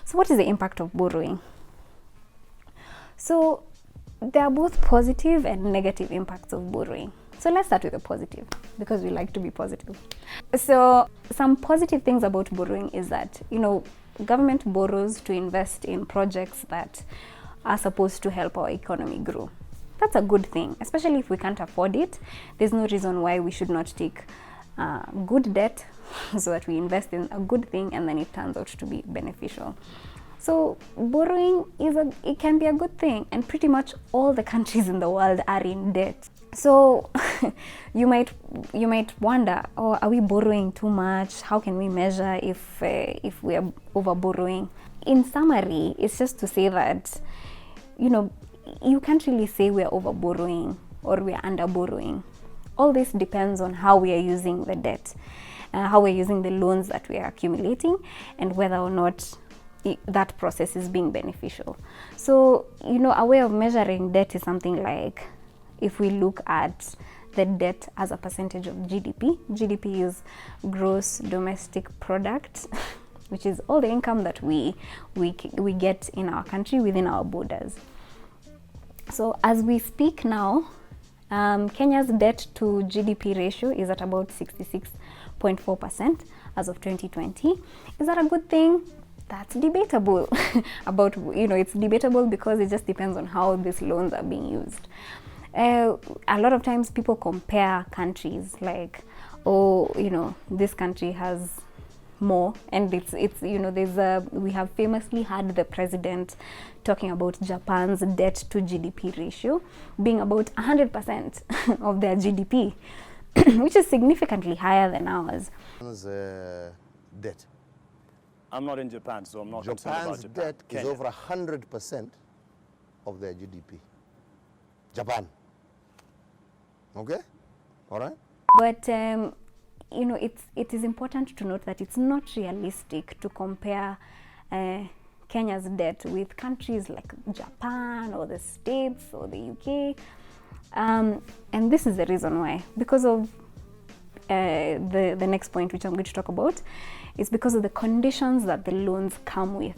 So what is the impact of borrowing? So there are both positive and negative impacts of borrowing. So let's start with the positive, because we like to be positive. So some positive things about borrowing is that, government borrows to invest in projects that are supposed to help our economy grow. That's a good thing, especially if we can't afford it. There's no reason why we should not take good debt so that we invest in a good thing and then it turns out to be beneficial. So borrowing it can be a good thing, and pretty much all the countries in the world are in debt. So you might wonder, are we borrowing too much? How can we measure if we are over borrowing? In summary, it's just to say that you can't really say we are over borrowing or we are under borrowing. All this depends on how we are using the debt, how we're using the loans that we are accumulating, and whether or not that process is being beneficial. So, a way of measuring debt is something like, if we look at the debt as a percentage of GDP. GDP is gross domestic product, which is all the income that we get in our country within our borders. So as we speak now, Kenya's debt to GDP ratio is at about 66.4% as of 2020. Is that a good thing? That's debatable. It's debatable because it just depends on how these loans are being used. A lot of times people compare countries like, this country has more, and we have famously had the president talking about Japan's debt to GDP ratio being about 100% of their GDP, which is significantly higher than ours. Debt. I'm not in Japan, so I'm not concerned about Japan. Japan's debt is over 100% of their GDP. Japan. Okay? All right? But it is important to note that it's not realistic to compare Kenya's debt with countries like Japan or the States or the UK. And this is the reason why. Because of the next point, which I'm going to talk about, is because of the conditions that the loans come with.